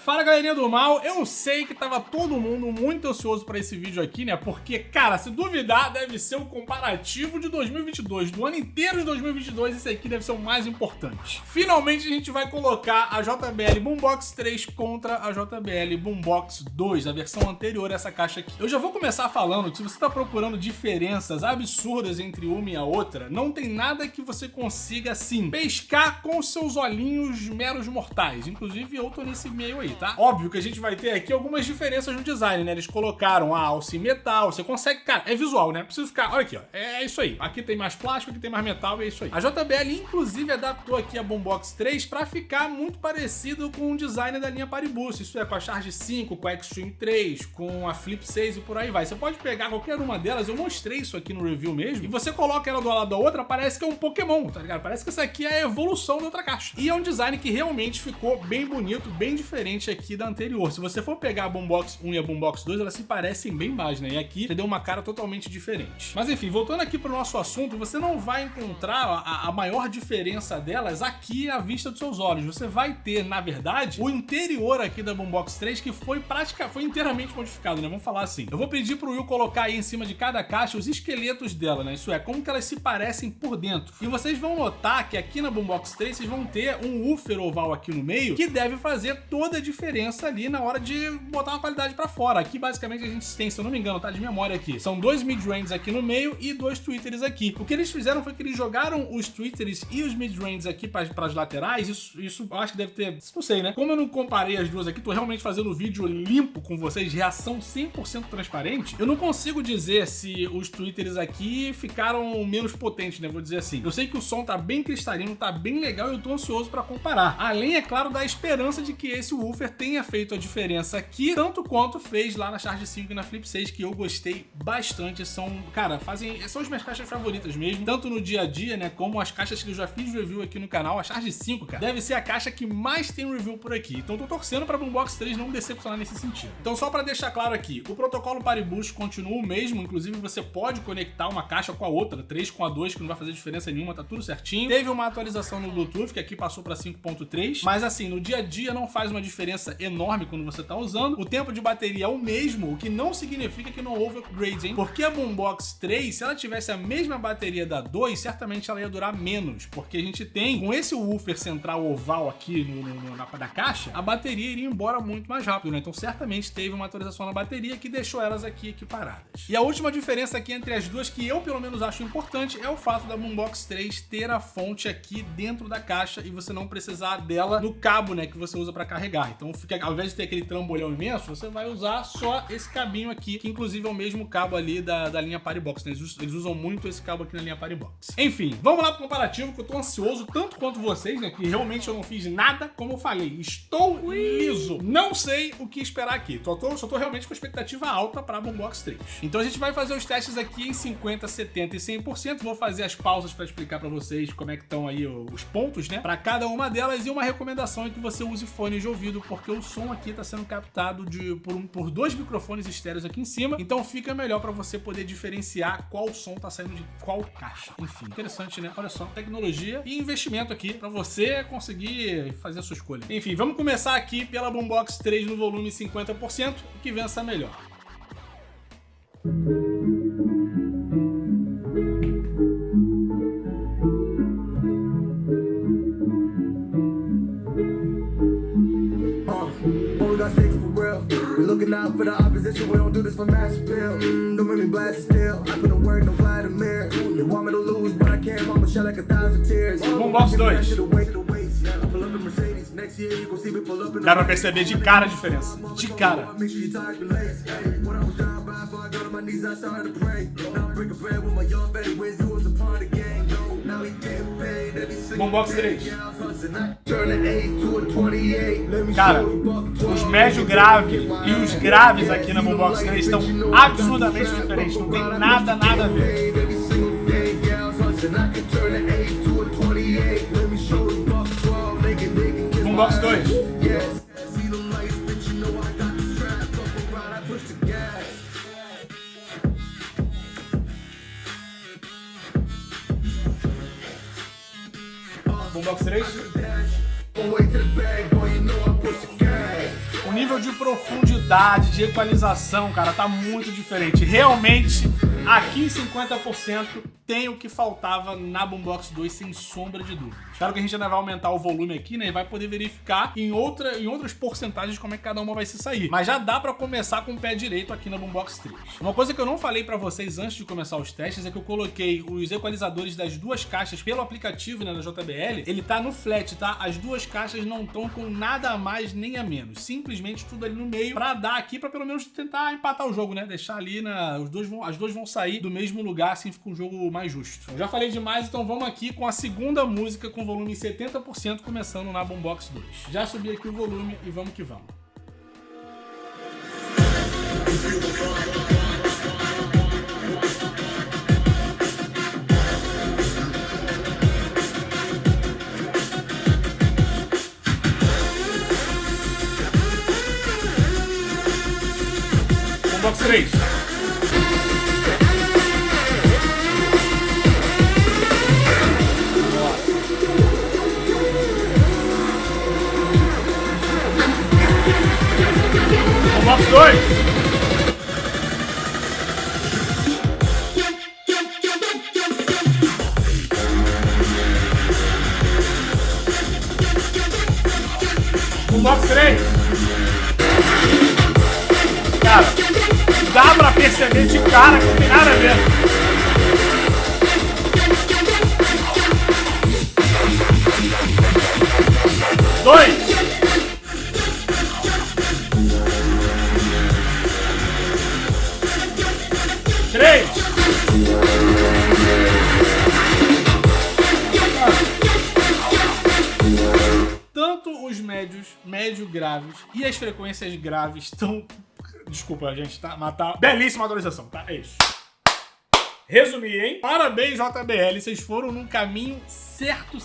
Fala galerinha do mal, eu sei que tava todo mundo muito ansioso pra esse vídeo aqui, né? Porque, cara, se duvidar, deve ser o comparativo de 2022, do ano inteiro de 2022, esse aqui deve ser o mais importante. Finalmente a gente vai colocar a JBL Boombox 3 contra a JBL Boombox 2, a versão anterior a essa caixa aqui. Eu já vou começar falando que se você tá procurando diferenças absurdas entre uma e a outra, não tem nada que você consiga, assim, pescar com seus olhinhos meros mortais. Inclusive eu tô nesse meio aí, tá? Óbvio que a gente vai ter aqui algumas diferenças no design, né? Eles colocaram a alça em metal, você consegue... Cara, é visual, né? Precisa ficar... Olha aqui, ó. É isso aí. Aqui tem mais plástico, aqui tem mais metal, é isso aí. A JBL, inclusive, adaptou aqui a Boombox 3 pra ficar muito parecido com o design da linha Paribus. Isso é, com a Charge 5, com a Extreme 3, com a Flip 6 e por aí vai. Você pode pegar qualquer uma delas, eu mostrei isso aqui no review mesmo, e você coloca ela do lado da outra, parece que é um Pokémon, tá ligado? Parece que essa aqui é a evolução da outra caixa. E é um design que realmente ficou bem bonito, bem diferente aqui da anterior. Se você for pegar a Boombox 1 e a Boombox 2, elas se parecem bem mais, né? E aqui você deu uma cara totalmente diferente. Mas enfim, voltando aqui pro nosso assunto, você não vai encontrar a maior diferença delas aqui à vista dos seus olhos. Você vai ter, na verdade, o interior aqui da Boombox 3 que foi inteiramente modificado, né? Vamos falar assim. Eu vou pedir pro Will colocar aí em cima de cada caixa os esqueletos dela, né? Isso é, como que elas se parecem por dentro. E vocês vão notar que aqui na Boombox 3 vocês vão ter um woofer oval aqui no meio que deve fazer toda a diferença ali na hora de botar uma qualidade pra fora. Aqui basicamente a gente tem, se eu não me engano, tá de memória aqui, são dois mid-ranges aqui no meio e dois tweeters aqui. O que eles fizeram foi que eles jogaram os tweeters e os mid-ranges aqui pras laterais. Isso eu acho que deve ter, não sei, né? Como eu não comparei as duas aqui, tô realmente fazendo um vídeo limpo com vocês, reação 100% transparente, eu não consigo dizer se os tweeters aqui ficaram menos potentes, né? Vou dizer assim. Eu sei que o som tá bem cristalino, tá bem legal e eu tô ansioso pra comparar. Além, é claro, da esperança de que esse woofer tenha feito a diferença aqui, tanto quanto fez lá na Charge 5 e na Flip 6, que eu gostei bastante. São, cara, são as minhas caixas favoritas mesmo, tanto no dia a dia, né, como as caixas que eu já fiz review aqui no canal. A Charge 5, cara, deve ser a caixa que mais tem review por aqui. Então tô torcendo pra Boombox 3 não decepcionar nesse sentido. Então só pra deixar claro aqui, o protocolo Paribus continua o mesmo, inclusive você pode conectar uma caixa com a outra, 3 com a 2, que não vai fazer diferença nenhuma, tá tudo certinho. Teve uma atualização no Bluetooth, que aqui passou pra 5.3, mas assim, no dia a dia não faz uma diferença enorme quando você tá usando. O tempo de bateria é o mesmo, o que não significa que não houve upgrades, hein? Porque a Boombox 3, se ela tivesse a mesma bateria da 2, certamente ela ia durar menos, porque a gente tem, com esse woofer central oval aqui na caixa, a bateria iria embora muito mais rápido, né? Então certamente teve uma atualização na bateria que deixou elas aqui equiparadas. E a última diferença aqui entre as duas, que eu pelo menos acho importante, é o fato da Boombox 3 ter a fonte aqui dentro da caixa e você não precisar dela no cabo, né, que você usa para carregar. Então fica, ao invés de ter aquele trambolhão imenso, você vai usar só esse cabinho aqui, que inclusive é o mesmo cabo ali da linha Paribox, né? Eles usam muito esse cabo aqui na linha Paribox. Enfim, vamos lá pro comparativo, que eu tô ansioso tanto quanto vocês, né, que realmente eu não fiz nada, como eu falei, estou liso. Não sei o que esperar aqui. Só tô realmente com expectativa alta pra Boombox 3. Então a gente vai fazer os testes aqui em 50, 70 e 100%. Vou fazer as pausas pra explicar pra vocês como é que estão aí os pontos, né, pra cada uma delas, e uma recomendação é que você use fones de ouvido, porque o som aqui tá sendo captado por dois microfones estéreos aqui em cima, então fica melhor pra você poder diferenciar qual som tá saindo de qual caixa. Enfim, interessante, né? Olha só, tecnologia e investimento aqui pra você conseguir fazer a sua escolha. Enfim, vamos começar aqui pela Boombox 3 no volume 50%, que vença melhor. Looking out for the opposition, we don't do this for mass appeal. Don't make me blast it still. I put in work, no Vladimir. They want me to lose, but I can't. Mama shed like 1,000 tears. Boombox 2. Dá pra perceber de cara a diferença. De cara. Boombox 3. Cara, os médio grave e os graves aqui na Boombox 3 estão absurdamente diferentes. Não tem nada a ver. Boombox 2. Boombox 3. nível de profundidade, de equalização, cara, tá muito diferente. Realmente, aqui em 50% tem o que faltava na Boombox 2, sem sombra de dúvida. Espero que a gente ainda vai aumentar o volume aqui, né, e vai poder verificar em outras porcentagens como é que cada uma vai se sair. Mas já dá pra começar com o pé direito aqui na Boombox 3. Uma coisa que eu não falei pra vocês antes de começar os testes é que eu coloquei os equalizadores das duas caixas pelo aplicativo, né, da JBL. Ele tá no flat, tá? As duas caixas não estão com nada a mais nem a menos. Simplesmente tudo ali no meio pra dar aqui, pra pelo menos tentar empatar o jogo, né? Deixar ali as duas vão sair do mesmo lugar, assim fica um jogo mais justo. Eu já falei demais, então vamos aqui com a segunda música com volume em 70%, começando na Boombox 2. Já subi aqui o volume e vamos que vamos. Boombox 3. Boombox 2. Boombox 3. Cara, dá pra perceber de cara que não tem nada a ver. Dois. Três. Tanto os médio graves e as frequências graves estão... Desculpa, gente, tá? Mas tá belíssima atualização, tá? É isso. Resumi, hein? Parabéns, JBL, vocês foram num caminho certo.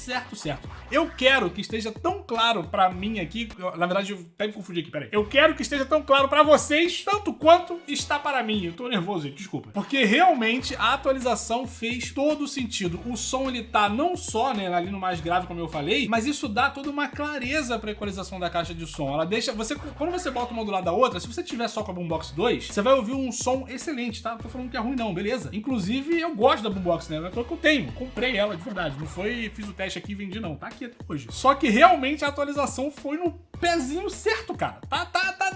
Eu quero que esteja tão claro pra mim aqui, na verdade eu até me confundi aqui, peraí. Eu quero que esteja tão claro pra vocês, tanto quanto está para mim. Eu tô nervoso, gente, desculpa. Porque realmente a atualização fez todo o sentido. O som, ele tá não só, né, ali no mais grave, como eu falei, mas isso dá toda uma clareza pra equalização da caixa de som. Ela deixa, quando você bota uma do lado da outra, se você tiver só com a Boombox 2, você vai ouvir um som excelente, tá? Não tô falando que é ruim não, beleza? Inclusive, eu gosto da Boombox, né? Não é que eu tenho, comprei ela de verdade. Não foi, fiz o teste aqui e vendi não, tá aqui até hoje. Só que realmente a atualização foi no pezinho certo, cara. Tá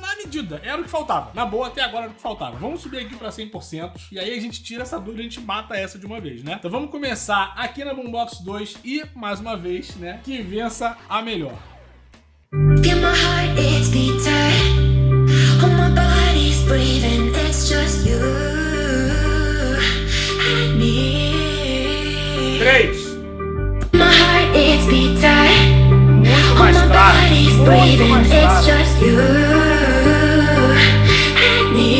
na medida, era o que faltava. Na boa, até agora era o que faltava. Vamos subir aqui pra 100% e aí a gente tira essa dúvida, a gente mata essa de uma vez, né? Então vamos começar aqui na Boombox 2 e, mais uma vez, né, que vença a melhor. Feel my heart, it's beating. Oh, my body's breathing. It's just you and me. 3. My heart, it's beating. Muito Oh, mais my fraco. body's Muito breathing. mais It's fraco. just you and me.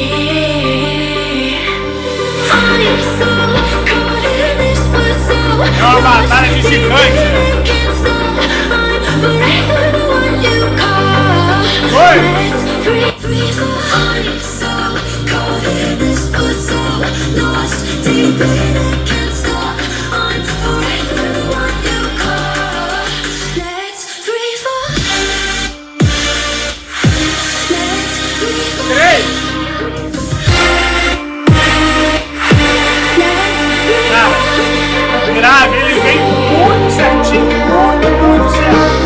I'm so caught in this pursuit. É uma batalha de gigante. Can't stop. I'm forever the one you call. Oi. Let's free fall. I'm so caught in this pursuit. Lost deep in it, can't stop. I'm forever the one you call. Let's free fall. Let's free fall. 3. Cara, grave, ele vem muito certinho, muito certo.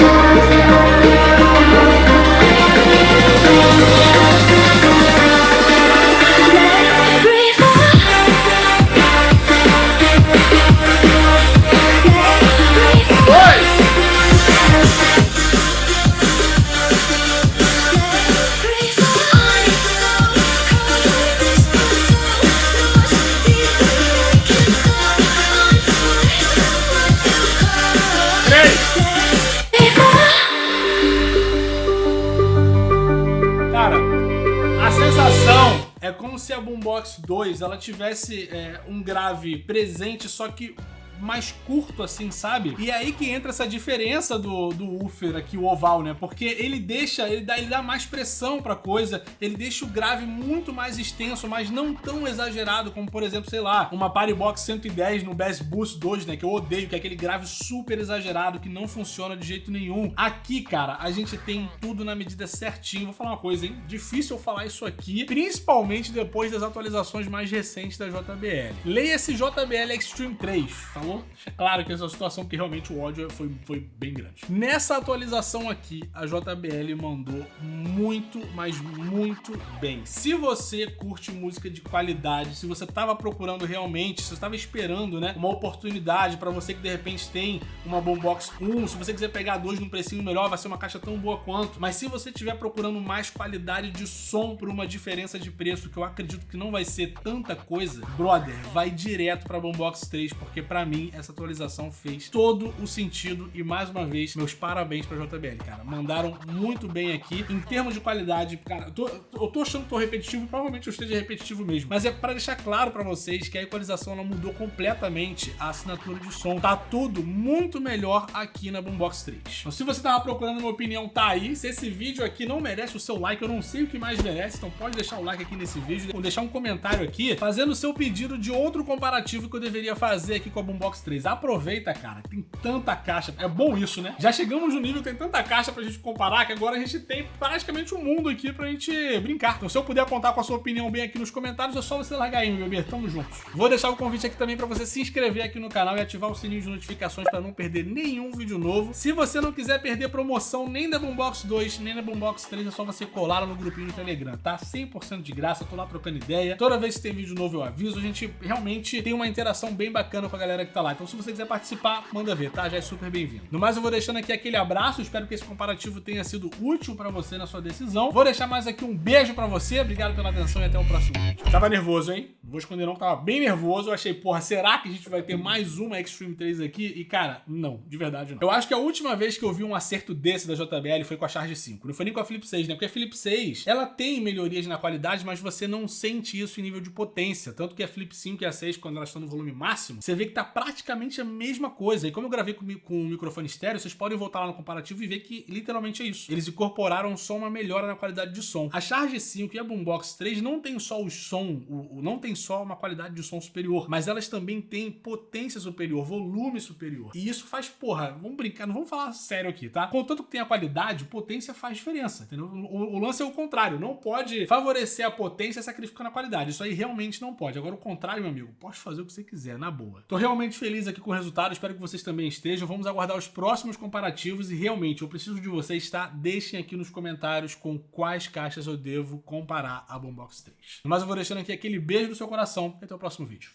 É como se a Boombox 2 ela tivesse um grave presente, só que mais curto assim, sabe? E é aí que entra essa diferença do woofer aqui, o oval, né? Porque ele dá mais pressão pra coisa, ele deixa o grave muito mais extenso, mas não tão exagerado como, por exemplo, sei lá, uma Party Box 110 no Bass Boost 2, né? Que eu odeio, que é aquele grave super exagerado, que não funciona de jeito nenhum. Aqui, cara, a gente tem tudo na medida certinho. Vou falar uma coisa, hein? Difícil eu falar isso aqui, principalmente depois das atualizações mais recentes da JBL. Leia esse JBL Extreme 3, falou? É claro que essa é uma situação que realmente o ódio foi bem grande. Nessa atualização aqui, a JBL mandou muito, mas muito bem. Se você curte música de qualidade, se você tava procurando realmente, se você tava esperando, né, uma oportunidade pra você que de repente tem uma Boombox 1, se você quiser pegar 2 num precinho melhor, vai ser uma caixa tão boa quanto. Mas se você estiver procurando mais qualidade de som por uma diferença de preço, que eu acredito que não vai ser tanta coisa, brother, vai direto pra Boombox 3, porque pra mim essa atualização fez todo o sentido e mais uma vez, meus parabéns pra JBL, cara. Mandaram muito bem aqui. Em termos de qualidade, cara, eu tô achando que tô repetitivo, provavelmente eu esteja repetitivo mesmo, mas é pra deixar claro pra vocês que a equalização ela mudou completamente a assinatura de som. Tá tudo muito melhor aqui na Boombox 3. Então, se você tava procurando minha opinião, tá aí. Se esse vídeo aqui não merece o seu like, eu não sei o que mais merece, então pode deixar o like aqui nesse vídeo, ou deixar um comentário aqui, fazendo o seu pedido de outro comparativo que eu deveria fazer aqui com a Boombox 3. Aproveita, cara, tem tanta caixa, é bom isso, né? Já chegamos no nível, tem tanta caixa pra gente comparar, que agora a gente tem praticamente um mundo aqui pra gente brincar. Então se eu puder contar com a sua opinião bem aqui nos comentários, é só você largar aí, meu bebê, tamo juntos. Vou deixar o convite aqui também pra você se inscrever aqui no canal e ativar o sininho de notificações pra não perder nenhum vídeo novo. Se você não quiser perder promoção nem da Boombox 2, nem da Boombox 3, é só você colar lá no grupinho do Telegram, tá? 100% de graça, tô lá trocando ideia. Toda vez que tem vídeo novo eu aviso, a gente realmente tem uma interação bem bacana com a galera que tá lá. Então se você quiser participar, manda ver, tá? Já é super bem-vindo. No mais, eu vou deixando aqui aquele abraço, espero que esse comparativo tenha sido útil pra você na sua decisão. Vou deixar mais aqui um beijo pra você, obrigado pela atenção e até o próximo vídeo. Tava nervoso, hein? Não vou esconder não, tava bem nervoso. Eu achei, porra, será que a gente vai ter mais uma Extreme 3 aqui? E cara, não, de verdade não. Eu acho que a última vez que eu vi um acerto desse da JBL foi com a Charge 5. Não foi nem com a Flip 6, né? Porque a Flip 6, ela tem melhorias na qualidade, mas você não sente isso em nível de potência. Tanto que a Flip 5 e a 6, quando elas estão no volume máximo, você vê que tá praticamente a mesma coisa. E como eu gravei com o microfone estéreo, vocês podem voltar lá no comparativo e ver que literalmente é isso. Eles incorporaram só uma melhora na qualidade de som. A Charge 5 e a Boombox 3 não tem só o som, não tem só uma qualidade de som superior, mas elas também têm potência superior, volume superior. E isso faz, porra, vamos brincar, não vamos falar sério aqui, tá? Contanto que tem a qualidade, potência faz diferença, entendeu? O lance é o contrário, não pode favorecer a potência sacrificando a qualidade. Isso aí realmente não pode. Agora o contrário, meu amigo, pode fazer o que você quiser, na boa. Tô realmente feliz aqui com o resultado, espero que vocês também estejam. Vamos aguardar os próximos comparativos e realmente eu preciso de vocês, tá? Deixem aqui nos comentários com quais caixas eu devo comparar a Boombox 3. Mas eu vou deixando aqui aquele beijo no seu coração e até o próximo vídeo.